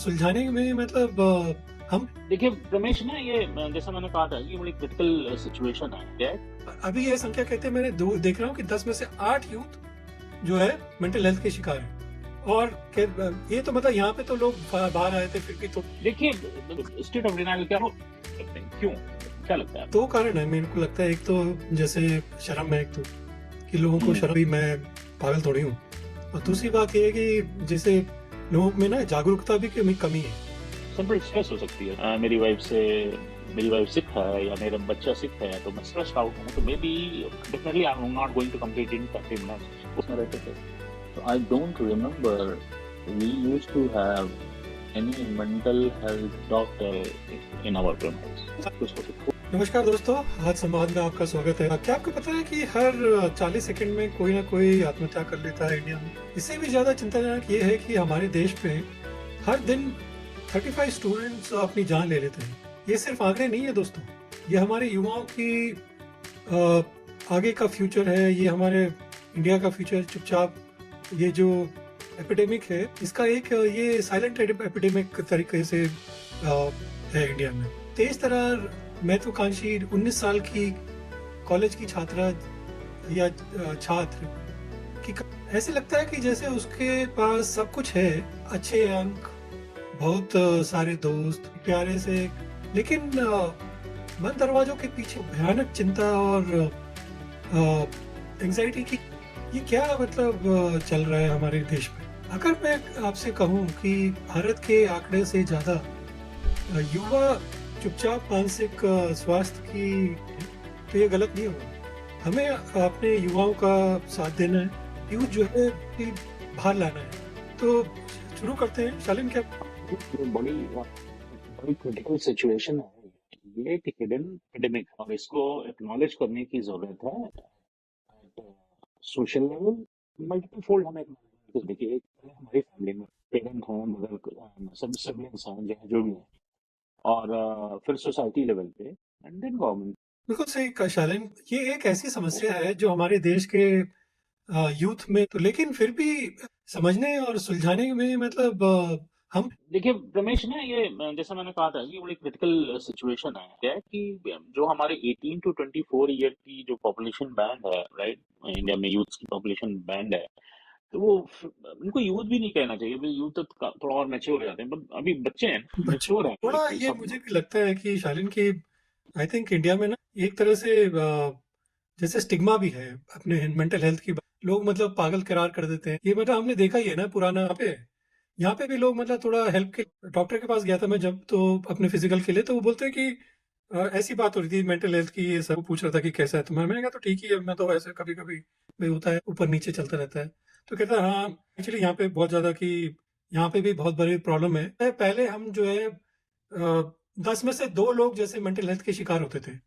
सुलझाने में मतलब हम देखिए रमेश ना ये जैसा मैंने कहा था ये बड़ी क्रिटिकल सिचुएशन है क्या है? अभी ये संख्या कहते हैं मैंने देख रहा हूँ कि 10 में से 8 यूथ जो है मेंटल हेल्थ के शिकार हैं। और ये तो मतलब यहाँ पे तो लोग बाहर आए थे फिर भी तो देखिए स्टेट ऑफ डिनाइल क्या हो सकते हैं, क्यों, क्या लगता है? दो कारण है मेरे को लगता है। एक तो जैसे शर्म है, एक तो कि लोगों को शर्म भी मैं पागल थोड़ी हूँ, और दूसरी बात ये है कि जैसे लोगों में ना जागरूकता भी कमी है। सिंपल स्ट्रेस हो सकती है। मेरी वाइफ सिक है या मेरा बच्चा सिक है तो मैं स्ट्रेस आउट हूँ, तो maybe definitely I am not going to complete in 30 minutes उसमें रहते थे। तो I don't remember we used to have any mental health doctor in our premises. नमस्कार दोस्तों, आज संवाद में आपका स्वागत है। क्या आपको पता है कि हर 40 सेकंड में कोई ना कोई आत्महत्या कर लेता है इंडिया में। इससे भी ज्यादा चिंताजनक ये है कि हमारे देश में हर दिन 35 स्टूडेंट्स अपनी जान ले लेते हैं। ये सिर्फ आंकड़े नहीं है दोस्तों, ये हमारे युवाओं की आगे का फ्यूचर है, ये हमारे इंडिया का फ्यूचर। चुपचाप ये जो एपिडेमिक है इसका एक ये साइलेंट एपिडेमिक तरीके से है इंडिया में। तेज तरह महत्वाकांक्षी 19 साल की कॉलेज की छात्रा या छात्र की ऐसे लगता है कि जैसे उसके पास सब कुछ है, अच्छे अंक, बहुत सारे दोस्त, प्यारे से, लेकिन बंद दरवाजों के पीछे भयानक चिंता और एंजाइटी की ये क्या मतलब चल रहा है हमारे देश में। अगर मैं आपसे कहूं कि भारत के आंकड़े से ज्यादा युवा चुपचाप मानसिक स्वास्थ्य की, तो ये गलत नहीं होगा। हमें अपने युवाओं का साथ देना है, यूथ जो है बाहर लाना है। तो शुरू करते हैं। शालिन, क्या बड़ी क्रिटिकल सिचुएशन है ये, एक हिडन एपिडेमिक, और इसको एक्नॉलेज करने की जरूरत है सोशल लेवल। मल्टीपल फोल्ड हमें देखिए, एक हमारी फैमिली में पेरेंट हैं, मदर, सब सिबलिंग्स हैं, जो भी हैं, और फिर सोसाइटी लेवल पे एंड देन गवर्नमेंट। बिल्कुल सही कहा शालिन। ये एक ऐसी समस्या है जो हमारे देश के यूथ में तो, लेकिन फिर भी समझने और सुलझाने में मतलब हम देखिए रमेश ना ये जैसा मैंने कहा था ये बड़ी क्रिटिकल सिचुएशन है क्या है कि जो हमारे 18 टू 24 ईयर की जो पॉपुलेशन बैंड है, राइट, इंडिया में यूथ की पॉपुलेशन बैंड है, तो वो उनको यूथ भी नहीं कहना चाहिए, यूथ तो थोड़ा और मैच्योर हो जाते हैं, बट अभी बच्चे हैं, बच्चे मैच्योर हैं थोड़ा, like, ये सब। मुझे भी लगता है कि शालिन की आई थिंक इंडिया में ना एक तरह से जैसे स्टिग्मा भी है अपने मेंटल हेल्थ की। लोग मतलब पागल करार कर देते हैं। ये मतलब हमने देखा ही है ना पुराना। यहाँ पे भी लोग मतलब थोड़ा हेल्प के डॉक्टर के पास गया था मैं जब, तो अपने फिजिकल के लिए, तो वो बोलते हैं कि ऐसी बात हो रही थी मेंटल हेल्थ की, ये सब पूछ रहा था कि कैसा है तुम्हारा। मैंने कहा तो ठीक ही है, मैं तो ऐसे कभी कभी भी होता है, ऊपर नीचे चलता रहता है। तो कहता है हाँ एक्चुअली यहाँ पे बहुत ज्यादा कि यहाँ पे भी बहुत बड़ी प्रॉब्लम है। पहले हम जो है 10 में से 2 लोग जैसे मेंटल हेल्थ के शिकार होते थे।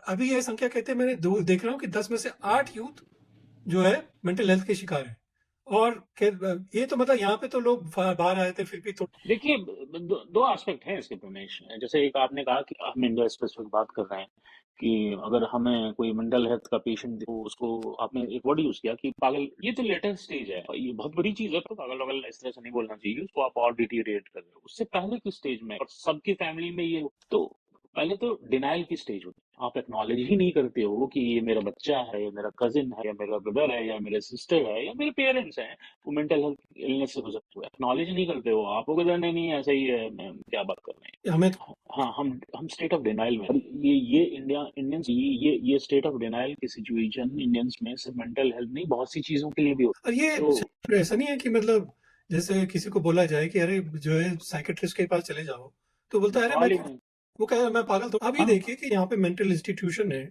अभी ये संख्या कहते हैं मैंने देख रहा हूँ कि 10 में से 8 यूथ जो है मेंटल हेल्थ के शिकार है। और ये तो मतलब यहाँ पे तो लोग बाहर आए थे फिर भी तो देखिए दो एस्पेक्ट हैं इसके रमेश। जैसे एक आपने कहा कि हम इंडिया स्पेसिफिक बात कर रहे हैं कि अगर हमें कोई मेंटल हेल्थ का पेशेंट तो उसको आपने एक वर्ड यूज किया कि पागल, ये तो लेटेस्ट स्टेज है और ये बहुत बड़ी चीज है, तो पागल वागल इस तरह से नहीं बोलना चाहिए, उसको आप और डिटीरिएट कर रहे हो। उससे पहले की स्टेज में और सबकी फैमिली में ये, तो पहले तो डिनाइल की स्टेज होती है, आप एक्नॉलेज ही नहीं करते हो कि ये मेरा बच्चा है या मेरा कजिन है या मेरा ब्रदर है या मेरे सिस्टर है या मेरे पेरेंट्स हैं, वो मेंटल हेल्थ इलनेस से गुजरते हुए एक्नॉलेज नहीं करते हो। आप वो नहीं नहीं ऐसा ही है, क्या बात कर रहे हमें हैं। हाँ, हम स्टेट ऑफ डिनाइल में, और ये इंडियंस, ये स्टेट ऑफ डिनाइल की सिचुएशन इंडियंस में सिर्फ मेंटल हेल्थ नहीं, बहुत सी चीजों के लिए भी और होती है। ये तो ऐसा नहीं है कि मतलब जैसे किसी को बोला जाए कि अरे जो है साइकेट्रिस्ट के पास चले जाओ, तो बोलता है अरे सवाल मैं ही तो, नहीं। वो कह रहा है मैं पागल। तो अभी हाँ, देखिए कि यहाँ पे मेंटल इंस्टीट्यूशन है,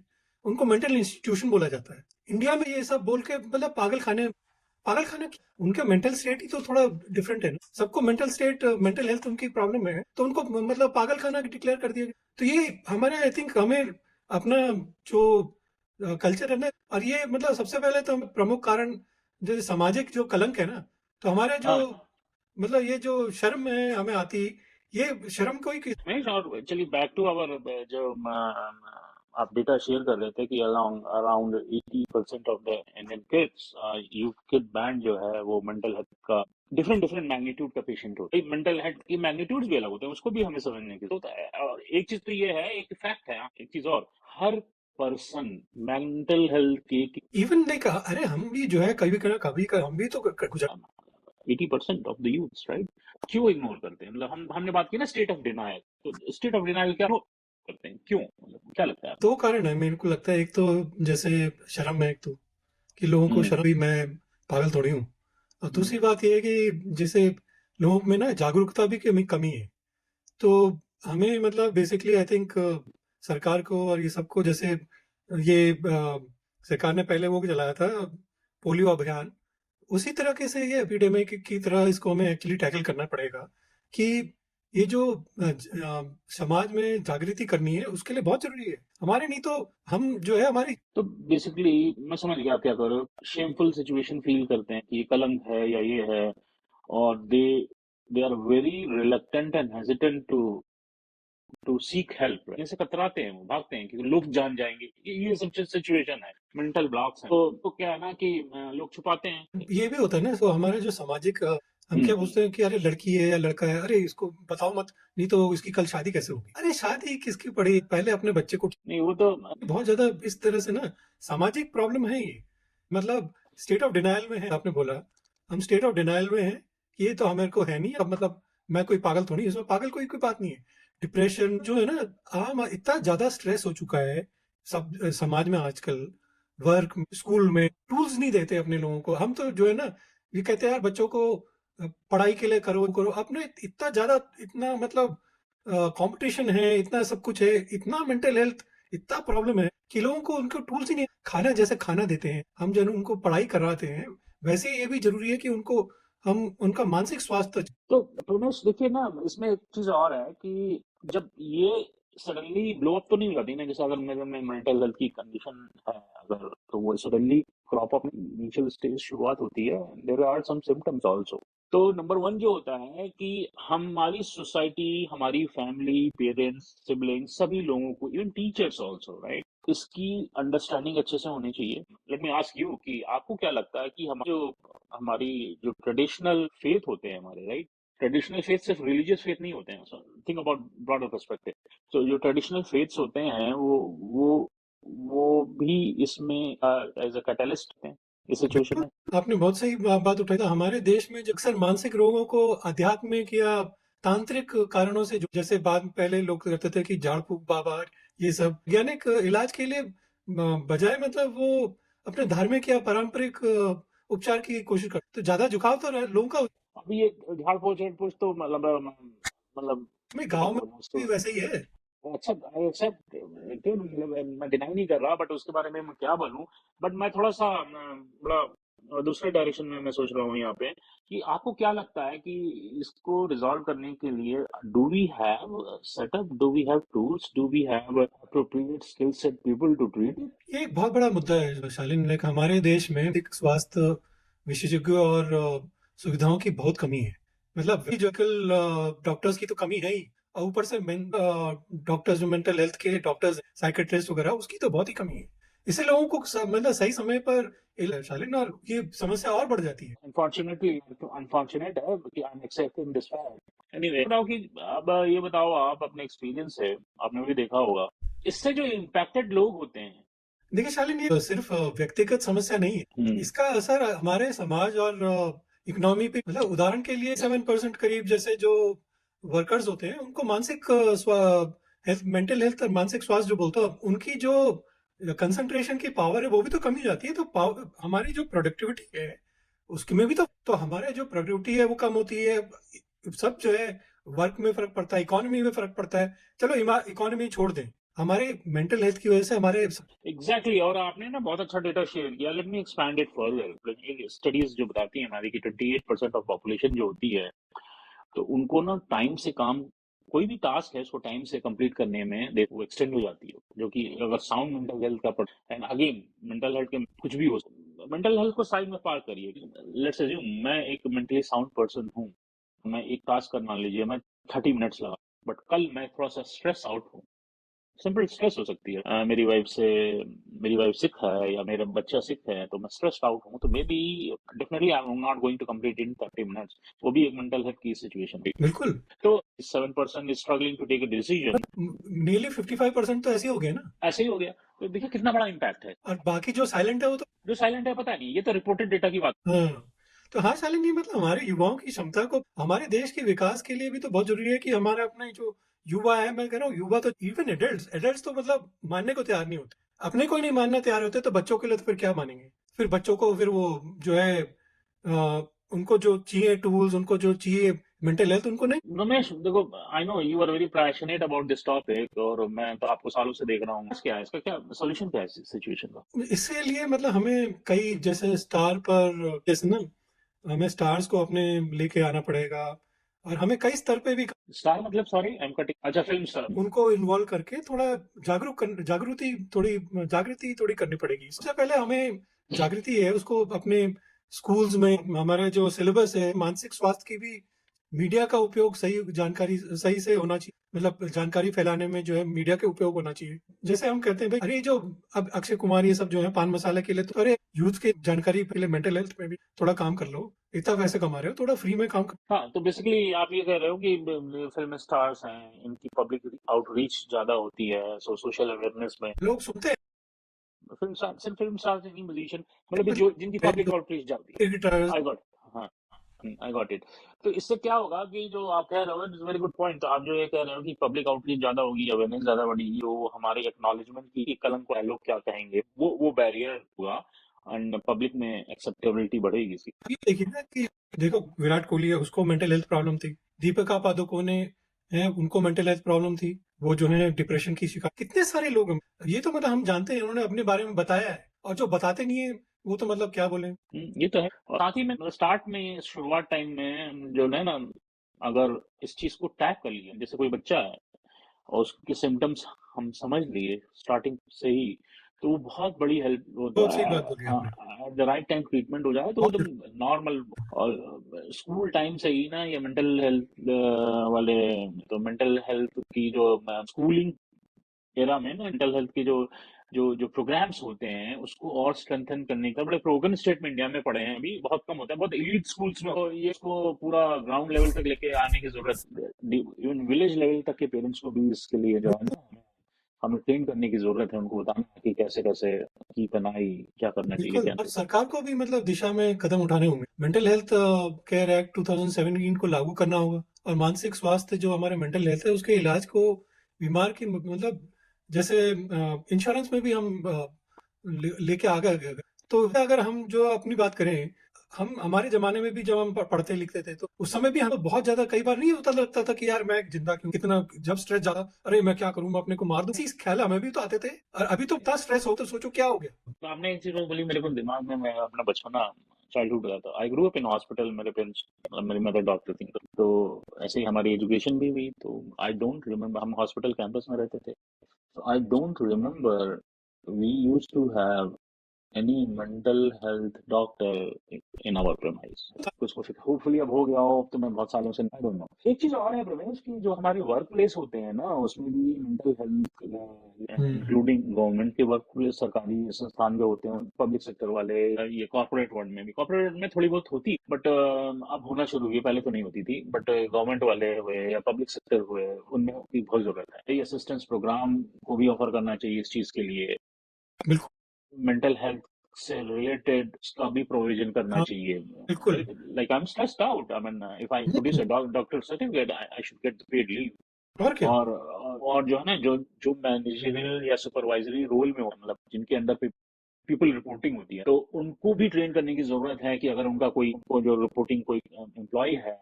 उनको मेंटल इंस्टीट्यूशन बोला जाता है। इंडिया में ये सब बोल के मतलब पागल खाने उनका मेंटल स्टेट ही तो थोड़ा डिफरेंट है ना। सबको मेंटल स्टेट, मेंटल हेल्थ उनकी प्रॉब्लम है, तो उनको मतलब पागल खाना डिक्लेयर कर दिया गया। तो ये हमारे आई थिंक हमें अपना जो कल्चर है ना, और ये मतलब सबसे पहले तो प्रमुख कारण जो सामाजिक जो कलंक है ना, तो हमारे जो हाँ, मतलब ये जो शर्म है हमें आती, ये शर्म कोई रमेश, और चलिए बैक टू आवर जो आप डेटा शेयर कर रहे थे कि around 80% of the Indian kids, youth kid band जो है वो मेंटल हेल्थ का डिफरेंट डिफरेंट मैग्नीट्यूड का पेशेंट होता है। मेंटल हेल्थ की मैग्नीट्यूड्स भी अलग होते हैं, उसको भी हमें समझने की होता है। और एक चीज तो ये है, एक फैक्ट है, एक चीज और, हर पर्सन मेंटल हेल्थ की इवन लाइक अरे हम भी जो है कभी हम भी तो गुजर 80% ऑफ द यूथ, राइट? क्यों इग्नोर करते हैं? मतलब हमने बात की ना स्टेट ऑफ डिनायल, तो स्टेट ऑफ डिनायल क्या करते हैं, क्यों, मतलब क्या लगता है दो आपको? कारण है मेरे को लगता है। एक तो जैसे शर्म है, एक तो कि लोगों को हम्म शर्म भी मैं पागल थोड़ी हूँ। और हम्म दूसरी बात ये है कि जैसे लोगों में ना जागरूकता भी कमी कमी है। तो हमें मतलब बेसिकली आई थिंक सरकार को और ये सबको जैसे ये सरकार ने पहले वो चलाया था पोलियो अभियान, उसी तरीके से ये एपिडेमिक की तरह इसको हमें एक्चुअली टैकल करना पड़ेगा कि ये जो समाज में जागृति करनी है उसके लिए बहुत जरूरी है। हमारे नहीं तो हम जो है हमारी तो बेसिकली मैं समझ गया आप क्या कर रहे हो। शेमफुल सिचुएशन फील करते हैं कि ये कलंक है या ये है, और they are very reluctant and hesitant to seek help, जैसे कतराते हैं, वो भागते हैं कि लोग जान जाएंगे, ये सब सिचुएशन है, मेंटल ब्लॉक्स हैं। तो क्या है ना कि लोग छुपाते हैं। ये भी होता है ना। तो हमारे जो सामाजिक हम क्या हम्म पूछते हैं कि अरे लड़की है या लड़का है, अरे इसको बताओ मत, नहीं तो इसकी कल शादी कैसे होगी। अरे शादी किसकी पड़ी, पहले अपने बच्चे को। नहीं वो तो बहुत ज्यादा इस तरह से ना सामाजिक प्रॉब्लम है ये। मतलब स्टेट ऑफ डिनायल में है, आपने बोला हम स्टेट ऑफ डिनायल में है कि ये तो हमें को है नहीं। अब मतलब मैं कोई पागल थोड़ी, इसमें पागल कोई कोई बात नहीं है। डिप्रेशन जो है ना, आम इतना ज्यादा स्ट्रेस हो चुका है सब समाज में आजकल। वर्क स्कूल में टूल्स नहीं देते अपने लोगों को। हम तो जो है ना ये कहते हैं यार बच्चों को पढ़ाई के लिए करो करो, अपने इतना ज्यादा इतना मतलब कंपटीशन है, इतना सब कुछ है, इतना मेंटल हेल्थ इतना प्रॉब्लम है कि लोगों को उनको टूल्स ही नहीं। खाना जैसे खाना देते हैं हम, जो उनको पढ़ाई कराते हैं, वैसे ही ये भी जरूरी है कि उनको हम उनका मानसिक स्वास्थ्य। तो प्रमेश देखिए ना, इसमें एक चीज और है कि जब ये सडनली ब्लो अप तो नहीं हो जाती ना, जैसे अगर मेरे में मेंटल हेल्थ की कंडीशन है अगर, तो वो suddenly crop up initial stage शुरुआत होती है, there are some symptoms also. तो नंबर वन जो होता है कि हमारी सोसाइटी, हमारी फैमिली, पेरेंट्स, सिबलिंग्स, सभी लोगों को, इवन टीचर्स आल्सो, राइट, इसकी अंडरस्टैंडिंग अच्छे से होनी चाहिए। लेट मी आस्क यू कि आपको क्या लगता है कि हमारी जो ट्रेडिशनल फेथ होते हैं हमारे, राइट, ट्रेडिशनल फेथ सिर्फ रिलीजियस फेथ नहीं होते हैं, थिंक अबाउट ब्रॉडर पर्सपेक्टिव। तो जो ट्रेडिशनल फेथ्स होते हैं वो वो भी इसमें एज अ कैटलिस्ट हैं इस सिचुएशन बिल्कुल, में। आपने बहुत सही बात उठाई। था हमारे देश में जो अक्सर मानसिक रोगों को आध्यात्मिक या तांत्रिक कारणों से जैसे बाद पहले लोग करते थे कि झाड़ फूक बाबा, ये सब वैज्ञानिक इलाज के लिए बजाय मतलब वो अपने धार्मिक या पारंपरिक उपचार की कोशिश करते। तो ज्यादा झुकाव तो लोगों का अभी ये झाड़ पोछ तो मतलब में क्या गाँव में बोलूं उसको, भी वैसे ही है। अच्छा आई एक्सेप्ट, क्यों मतलब मैं डिनाई नहीं कर रहा, बट उसके बारे में मैं क्या बोलूं। बट मैं थोड़ा सा बड़ा दूसरे डायरेक्शन में मैं सोच रहा हूँ यहाँ पे कि आपको क्या लगता है कि इसको रिजॉल्व करने के लिए do we have setup, do we have tools, do we have appropriate skill set people to treat it? ये एक बहुत बड़ा मुद्दा है शालीन। लाइक हमारे देश में एक स्वास्थ्य विशेषज्ञों और सुविधाओं की बहुत कमी है। मतलब फिजिकल डॉक्टर्स की तो कमी है ही, और ऊपर से डॉक्टर्स जो मेंटल हेल्थ के डॉक्टर्स साइकेट्रिस्ट वगैरह उसकी तो बहुत ही कमी है। इससे लोगों को मतलब सही समय पर शालीन, और ये समस्या और बढ़ जाती है। अनफॉर्चुनेटली, अनफॉर्चुनेट है कि I am accepting this fact. Anyway बताओ कि अब ये बताओ, आप अपने एक्सपीरियंस से आपने भी देखा होगा, इससे जो इम्पैक्टेड लोग होते हैं। देखिए शालीन, ये सिर्फ व्यक्तिगत समस्या नहीं है, हम्म इसका असर हमारे समाज और इकोनॉमी पे। मतलब उदाहरण के लिए 7% करीब जैसे जो वर्कर्स होते हैं उनको मानसिक हेल्थ, मेंटल हेल्थ और मानसिक स्वास्थ्य जो बोलते हैं, उनकी जो कंसंट्रेशन की पावर है वो भी तो कम ही जाती है। तो हमारी जो प्रोडक्टिविटी है उसके में भी तो हमारे जो प्रोडक्टिविटी है वो कम होती है। सब जो है वर्क में फर्क पड़ता है, इकोनॉमी में फर्क पड़ता है। चलो इकोनॉमी छोड़ दें, हमारे मेंटल हेल्थ की वजह से हमारे एग्जैक्टली exactly, और आपने ना बहुत अच्छा डेटा शेयर किया। Let me expand it further. Studies जो बताती हैं हमारी कि 28% ऑफ पॉपुलेशन जो होती है, तो उनको ना टाइम से काम, कोई भी टास्क है उसको टाइम से कंप्लीट करने में देखो एक्सटेंड हो जाती है, जो कि अगर साउंड मेंटल हेल्थ का, एंड अगेन मेंटल हेल्थ के कुछ भी हो, मेंटल हेल्थ को साइड में पार करिए। लेट्स अज्यूम मैं एक मेंटली साउंड पर्सन हूँ, मैं एक टास्क कर मान लीजिए मैं 30 मिनट्स लगा, बट कल मैं थोड़ा सा स्ट्रेस आउट हूँ, सिंपल स्ट्रेस हो सकती है। मेरी वाइफ सिक है या मेरा बच्चा सिक है तो मैं स्ट्रेस्ड आउट हूँ, तो maybe definitely I am not going to complete in 30 minutes. वो भी एक मेंटल हेल्थ की सिचुएशन है। बिल्कुल। तो 7% is struggling to take a decision, nearly 55% तो ऐसे ही हो गए ना। ऐसे ही हो गया। तो देखिए कितना बड़ा इम्पैक्ट है। और बाकी जो साइलेंट है वो तो जो साइलेंट है पता नहीं, ये तो रिपोर्टेड डेटा की बात। हाँ। तो हाँ, साइलेंट नहीं मतलब हमारे युवाओं की क्षमता को, हमारे देश के विकास के लिए भी तो बहुत जरूरी है कि हमारा अपना जो युवा है, मैं कह रहा हूँ युवा तो इवन एडल्ट्स तो मतलब मानने को तैयार नहीं होते। अपने को ही नहीं मानना तैयार होते तो बच्चों के लिए तो फिर क्या मानेंगे। फिर बच्चों को फिर वो जो है उनको जो चाहिए टूल्स, उनको जो चाहिए मेंटल हेल्थ उनको नहीं। रमेश देखो, I know you are very passionate about this topic, और मैं तो आपको सालों से देख रहा हूँ। क्या है इसका, क्या सोल्यूशन, क्या है इस सिचुएशन का? इसके लिए मतलब हमें कई जैसे स्टार पर जैसे ना हमें स्टार्स को अपने लेके आना पड़ेगा, और हमें कई स्तर पे भी स्टार मतलब, सॉरी आई एम कटिंग, अच्छा फिल्म स्टार। उनको इन्वॉल्व करके थोड़ा जागृति थोड़ी करनी पड़ेगी। सबसे पहले हमें जागृति है उसको अपने स्कूल्स में, हमारे जो सिलेबस है मानसिक स्वास्थ्य की भी मीडिया का उपयोग सही जानकारी सही से होना चाहिए। मतलब जानकारी फैलाने में जो है मीडिया के उपयोग होना चाहिए। जैसे हम कहते हैं भाई अरे जो अब अक्षय कुमार ये सब जो है पान मसाला के लिए, तो अरे यूथ के जानकारी के लिए मेंटल हेल्थ में भी थोड़ा काम कर लो। इतना पैसे कमा रहे हो, थोड़ा फ्री में काम कर। हाँ, तो बेसिकली आप ये कह रहे हो कि फिल्म स्टार्स हैं, इनकी पब्लिक आउटरीच ज्यादा होती है, सो सोशल अवेयरनेस में लोग सुनते हैं। फिल्म स्टार, सिर्फ फिल्म स्टार्स नहीं, म्यूजिशियन, मतलब मतलब जो जिनकी पब्लिक आउटरीच ज्यादा होती एडिटर्स। है। आई गॉट, हाँ, आई गॉट इट। तो इससे क्या होगा कि जो आप कह रहे हो, इट्स वेरी गुड पॉइंट। तो आप जो ये कह रहे हो कि पब्लिक आउटरीच ज्यादा होगी, अवेयरनेस ज्यादा बढ़ेगी, जो हमारे एक्नॉलेजमेंट की कलंक को लोग क्या कहेंगे, वो बैरियर हुआ, एंड पब्लिक में एक्सेप्टेबिलिटी बढ़ेगी इसकी। ये देखिए ना कि देखो विराट कोहली है, उसको मेंटल हेल्थ प्रॉब्लम थी। दीपिका पादुकोण है, उनको मेंटल हेल्थ प्रॉब्लम थी। वो जो है डिप्रेशन की शिकार, कितने सारे लोग हैं। ये तो मतलब हम जानते हैं, उन्होंने अपने बारे में बताया है। और जो बताते नहीं है वो तो मतलब क्या बोले। ये तो है। और साथ ही में स्टार्ट में, शुरुआत टाइम में जो है ना, अगर इस चीज को टैग कर लिया, जैसे कोई बच्चा है और उसके सिम्टम्स हम समझ लिए स्टार्टिंग से ही, तो वो बहुत बड़ी हेल्प बहुत सही बात बोली आपने। At the right time treatment हो जाए तो वो बहुत एकदम नॉर्मल। और स्कूल टाइम से ही ना ये मेंटल हेल्थ वाले, तो मेंटल हेल्थ की जो स्कूलिंग एरा में ना, मेंटल हेल्थ की जो जो जो प्रोग्राम्स होते हैं उसको और स्ट्रेंथन करने का, बड़े प्रोग्राम स्टेट में इंडिया में पढ़े हैं, अभी बहुत कम होता है, बहुत एलीट स्कूल्स में। तो ये इसको पूरा ग्राउंड लेवल तक लेके आने की जरूरत, इवन विलेज लेवल तक के पेरेंट्स को भी इसके लिए जो है ना, हमें ट्रेन करने की जरूरत है, उनको बताना कि कैसे कैसे की तनाई क्या करना चाहिए, बिल्कुल। क्या और नहीं। सरकार को भी मतलब दिशा में कदम उठाने होंगे। मेंटल हेल्थ केयर एक्ट 2017 को लागू करना होगा। और मानसिक स्वास्थ्य जो हमारे मेंटल हेल्थ है उसके इलाज को बीमार की मतलब जैसे इंश्योरेंस में भी हम लेके आ गए। तो अगर हम जो अपनी बात करें, हम हमारे जमाने में भी जब हम पढ़ते लिखते थे तो उस समय भी हमें बहुत ज्यादा कई बार नहीं होता, लगता था कि यार मैं जिंदा क्यों, कितना जब स्ट्रेस ज्यादा, अरे मैं क्या करूं, मैं अपने को मार दूं, इसी ख्याल हमें भी तो आते थे। और अभी तो इतना स्ट्रेस हो तो सोचो क्या हो गया। तो आपने एक चीज और बोली मेरे को दिमाग में, मैं अपना बचपना, चाइल्डहुड गया था। I grow up in hospital, मेरे पेरेंट्स, मेरी मदर डॉक्टर थी, तो ऐसे ही हमारी एजुकेशन भी हुई। तो आई डोंट रिमेम्बर, हम हॉस्पिटल कैंपस में रहते थे, तो I don't remember we used to have any mental health doctor in our premise. कुछ कुछ होपफुली अब हो गया हो, अब तो मैं बहुत सालों से, आई डोंट नो। एक चीज और है प्रवेश की, जो हमारे वर्क प्लेस होते हैं ना, उसमें भी मेंटल हेल्थ, हम्म। इंक्लूडिंग गवर्नमेंट के वर्क प्लेस, सरकारी संस्थान जो होते हैं, पब्लिक सेक्टर वाले, ये कॉर्पोरेट वर्ल्ड में भी, कॉर्पोरेट में थोड़ी बहुत होती, बट अब होना शुरू हुई, पहले तो नहीं होती थी, बट गवर्नमेंट वाले हुए या पब्लिक सेक्टर हुए, उनमें की बहुत जरूरत है। ये असिस्टेंस प्रोग्राम को भी ऑफर करना चाहिए इस चीज के लिए। बिल्कुल। मेंटल हेल्थ से रिलेटेड उसका भी प्रोविजन करना हाँ। चाहिए। बिल्कुल। Like I am stressed out, I mean if I produce a doctor certificate, I should get the paid leave. और क्या। और जो है ना, जो जो मैनेजरियल या सुपरवाइजरी रोल में हो, मतलब जिनके अंडर पे पीपल रिपोर्टिंग होती है, तो उनको भी ट्रेन करने की जरूरत है कि अगर उनका कोई, उनको जो रिपोर्टिंग कोई एम्प्लॉय है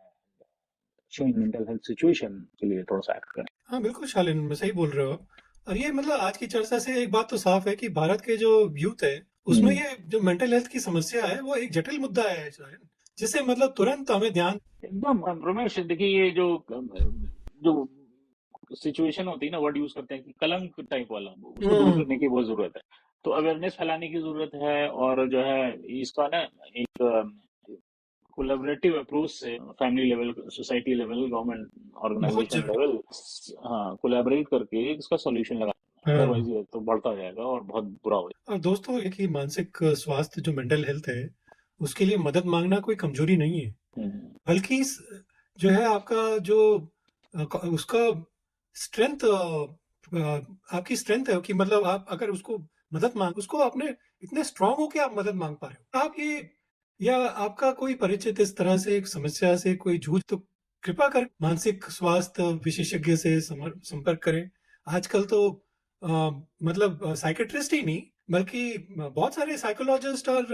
शोइंग मेंटल हेल्थ सिचुएशन, के लिए थोड़ा सा एक्ट करें। हाँ बिल्कुल शालिन, मैं सही बोल रहे हो आप। और ये मतलब आज की चर्चा से एक बात तो साफ है कि भारत के जो यूथ है उसमें हम्म, ये जो मेंटल हेल्थ की समस्या है वो एक जटिल मुद्दा है शालिन, जिसे मतलब तुरंत हमें ध्यान। एकदम रमेश, देखिए ये जो सिचुएशन होती है ना, वर्ड यूज करते हैं कि कलंक टाइप वाला, उसको दूर हम्म। करने की बहुत जरूरत है। तो अवेयरनेस फैलाने की जरूरत है, और जो है इसका ना एक कोलैबोरेटिव अप्रोच से family level, society level, government बहुत ऑर्गेनाइजेशन जरूरी। लेवल, हाँ, कोलैबोरेट करके इसका सॉल्यूशन लगा। हाँ। अदरवाइज ये तो बढ़ता जाएगा और बहुत बुरा हो और दोस्तों, एक ही मानसिक स्वास्थ्य जो मेंटल हेल्थ है, उसके लिए मदद मांगना कोई कमजोरी नहीं है, जाएगा। बल्कि जो है आपका जो उसका स्ट्रेंथ, आपकी स्ट्रेंथ है कि मतलब आप अगर उसको मदद मांग, उसको आपने इतने स्ट्रांग हो कि आप मदद मांग पा रहे हो। आप ये, या आपका कोई परिचित इस तरह से एक समस्या से कोई जूझ, तो कृपा कर मानसिक स्वास्थ्य विशेषज्ञ से संपर्क करें। आजकल तो मतलब साइकेट्रिस्ट ही नहीं, बल्कि बहुत सारे साइकोलॉजिस्ट और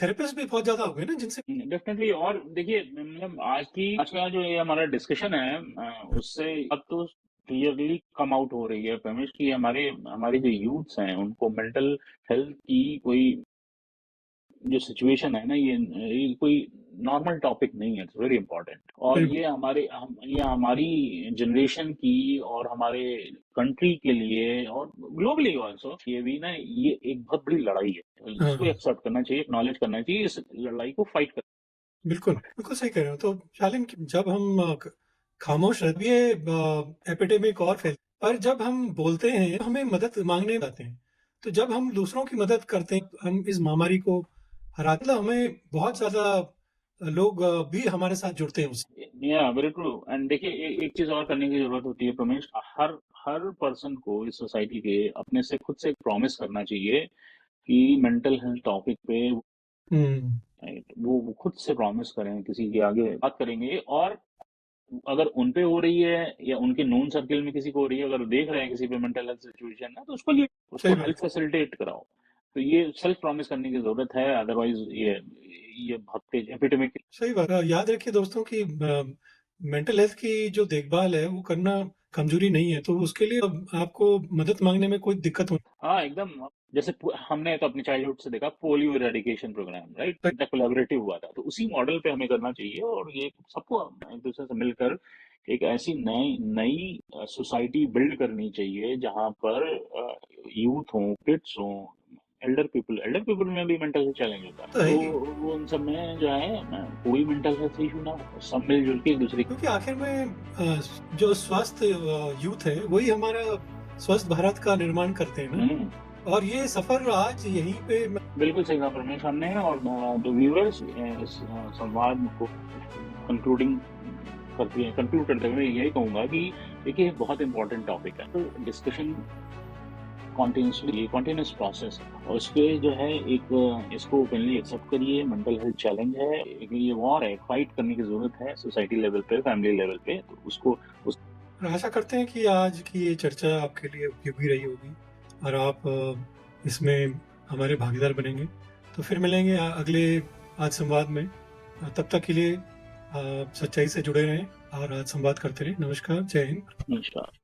थेरेपिस्ट भी बहुत ज्यादा हो गए ना, जिनसे डेफिनेटली। और देखिए, मतलब आज का जो ये हमारा डिस्कशन है, उससे अब तो क्लियरली कम आउट हो रही है प्रमेश कि हमारे हमारे जो यूथ्स हैं उनको मेंटल हेल्थ की कोई जो सिचुएशन है ना, ये कोई नॉर्मल टॉपिक नहीं है। It's very important. और ये हमारी जनरेशन की और हमारे कंट्री के लिए और ग्लोबली ऑल्सो ये भी ना, ये एक बहुत बड़ी लड़ाई है। इसको हाँ, एक्सेप्ट करना चाहिए, एक्नॉलेज करना चाहिए, इस लड़ाई को फाइट करना। बिल्कुल बिल्कुल सही कह रहे हो। तो शालिन, जब हम खामोश रहते, ये एपिडेमिक और फैल, पर जब हम बोलते हैं, हमें मदद मांगने जाते हैं, तो जब हम दूसरों की मदद करते हैं, हम इस महामारी को हराते, मतलब हमें बहुत ज्यादा लोग भी हमारे साथ जुड़ते हैं उससे। या वेरी ट्रू। एंड देखिए, एक चीज और करने की जरूरत होती है प्रमेश। हर हर पर्सन को इस सोसाइटी के अपने से खुद से एक प्रॉमिस करना चाहिए कि मेंटल हेल्थ टॉपिक पे हम्म। वो खुद से प्रॉमिस करें, किसी के आगे बात करेंगे। और अगर उन पे हो रही है या उनके नोन सर्किल में किसी को हो रही है, अगर वो देख रहे हैं किसी पे मेंटल हेल्थ सिचुएशन है, तो उसको लिए उसको सही हेल्प बात। फैसिलिटेट कराओ। तो ये सेल्फ प्रॉमिस करने की जरूरत है। अदरवाइज ये बहुत तेज एपिडेमिक। सही बात। याद रखिए दोस्तों कि मेंटल हेल्थ की जो देखभाल है वो करना कमजोरी नहीं है, तो उसके लिए आपको मदद मांगने में कोई दिक्कत हो। हाँ, एकदम। जैसे हमने तो अपने चाइल्डहुड से देखा पोलियो इरेडिकेशन प्रोग्राम, राइट? सही। कितना कोलैबोरेटिव हुआ था। तो उसी मॉडल पे हमें करना चाहिए। और ये सबको एक दूसरे से मिलकर एक ऐसी नई नई सोसाइटी बिल्ड करनी चाहिए जहां पर यूथ हो, किड्स हो, एल्डर पीपल में भी मेंटल हेल्थ चैलेंज होता तो है। है तो ही, वो उन सब में जो है कोई मेंटल हेल्थ इशू ना हो, सब मिलजुल के एक दूसरे क्योंकि आखिर में जो स्वस्थ यूथ है वही हमारा स्वस्थ भारत का निर्माण करते हैं ना। हम्म, और ये सफर आज यहीं पे बिल्कुल सही कहा परमेश हमने। और जो व्यूअर्स इस संवाद को कंक्लूडिंग कंक्लूड करते हुए यही कहूंगा कि देखिए, बहुत इंपॉर्टेंट टॉपिक है। तो डिस्कशन कॉन्टिन्यूस प्रोसेस है। और उस पे जो है एक इसको ओपनली एक्सेप्ट करिए। मेंटल हेल्थ चैलेंज है, एक ये वॉर है, फाइट करने की जरूरत है सोसाइटी लेवल पे, फैमिली लेवल पे। तो उसको उस आशा करते हैं कि आज की ये चर्चा आपके लिए उपयोगी रही होगी और आप इसमें हमारे भागीदार बनेंगे। तो फिर मिलेंगे अगले आज संवाद में। तब तक के लिए सच्चाई से जुड़े रहें और आज संवाद करते रहें। नमस्कार, जय हिंद। नमस्कार।